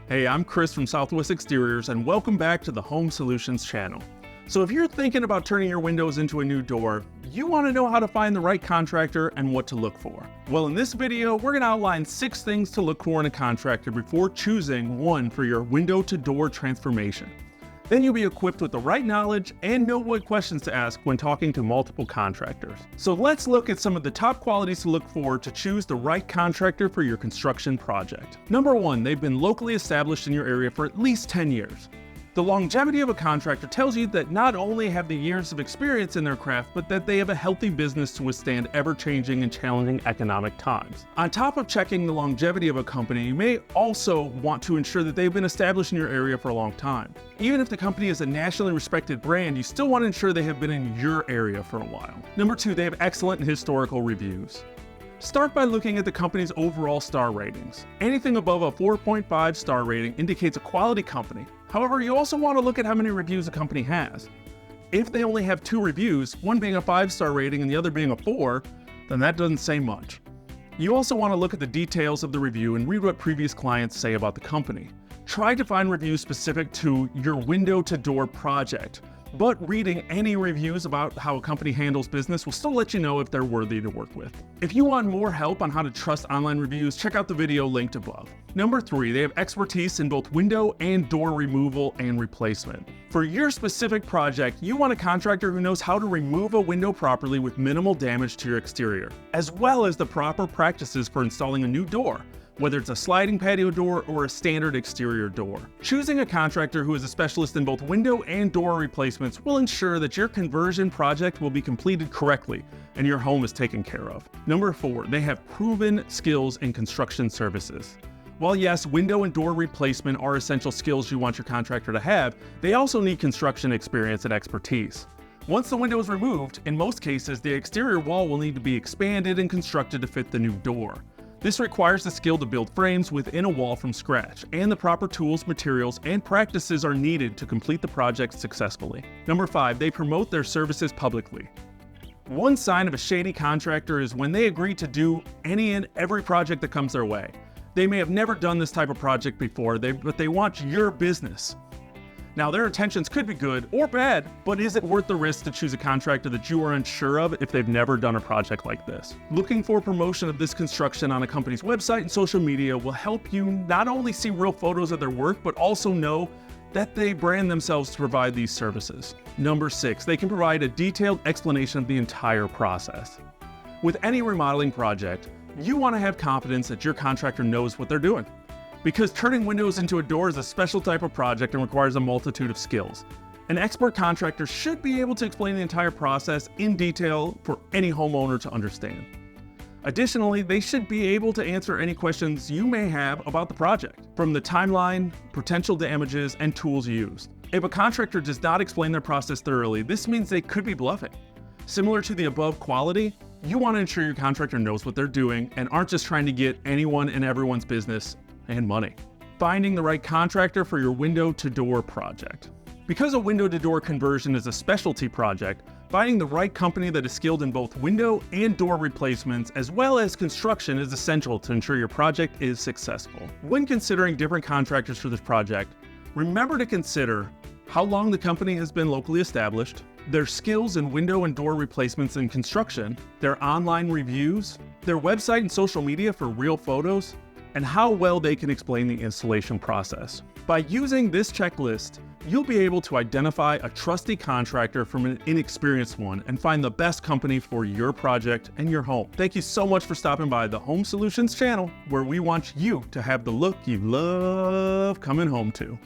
Hey, I'm Chris from Southwest Exteriors, and welcome back to the Home Solutions channel. So if you're thinking about turning your windows into a new door, you want to know how to find the right contractor and what to look for. Well, in this video, we're going to outline 6 things to look for in a contractor before choosing one for your window-to-door transformation. Then you'll be equipped with the right knowledge and know what questions to ask when talking to multiple contractors. So let's look at some of the top qualities to look for to choose the right contractor for your construction project. Number 1, they've been locally established in your area for at least 10 years. The longevity of a contractor tells you that not only have they years of experience in their craft, but that they have a healthy business to withstand ever-changing and challenging economic times. On top of checking the longevity of a company, you may also want to ensure that they've been established in your area for a long time. Even if the company is a nationally respected brand, you still want to ensure they have been in your area for a while. Number 2, they have excellent historical reviews. Start by looking at the company's overall star ratings. Anything above a 4.5 star rating indicates a quality company. However, you also want to look at how many reviews a company has. If they only have 2 reviews, one being a 5-star rating and the other being a 4, then that doesn't say much. You also want to look at the details of the review and read what previous clients say about the company. Try to find reviews specific to your window-to-door project, but reading any reviews about how a company handles business will still let you know if they're worthy to work with. If you want more help on how to trust online reviews, check out the video linked above. Number 3, they have expertise in both window and door removal and replacement. For your specific project, you want a contractor who knows how to remove a window properly with minimal damage to your exterior, as well as the proper practices for installing a new door, whether it's a sliding patio door or a standard exterior door. Choosing a contractor who is a specialist in both window and door replacements will ensure that your conversion project will be completed correctly and your home is taken care of. Number 4, they have proven skills in construction services. While yes, window and door replacement are essential skills you want your contractor to have, they also need construction experience and expertise. Once the window is removed, in most cases, the exterior wall will need to be expanded and constructed to fit the new door. This requires the skill to build frames within a wall from scratch, and the proper tools, materials, and practices are needed to complete the project successfully. Number 5, they promote their services publicly. One sign of a shady contractor is when they agree to do any and every project that comes their way. They may have never done this type of project before, but they want your business. Now, their intentions could be good or bad, but is it worth the risk to choose a contractor that you are unsure of if they've never done a project like this? Looking for promotion of this construction on a company's website and social media will help you not only see real photos of their work, but also know that they brand themselves to provide these services. Number 6, they can provide a detailed explanation of the entire process. With any remodeling project, you want to have confidence that your contractor knows what they're doing. Because turning windows into a door is a special type of project and requires a multitude of skills. An expert contractor should be able to explain the entire process in detail for any homeowner to understand. Additionally, they should be able to answer any questions you may have about the project, from the timeline, potential damages, and tools used. If a contractor does not explain their process thoroughly, this means they could be bluffing. Similar to the above quality, you want to ensure your contractor knows what they're doing and aren't just trying to get anyone and everyone's business and money. Finding the right contractor for your window-to-door project. Because a window-to-door conversion is a specialty project, finding the right company that is skilled in both window and door replacements as well as construction is essential to ensure your project is successful. When considering different contractors for this project, remember to consider how long the company has been locally established, their skills in window and door replacements and construction, their online reviews, their website and social media for real photos, and how well they can explain the installation process. By using this checklist, you'll be able to identify a trusty contractor from an inexperienced one and find the best company for your project and your home. Thank you so much for stopping by the Home Solutions channel, where we want you to have the look you love coming home to.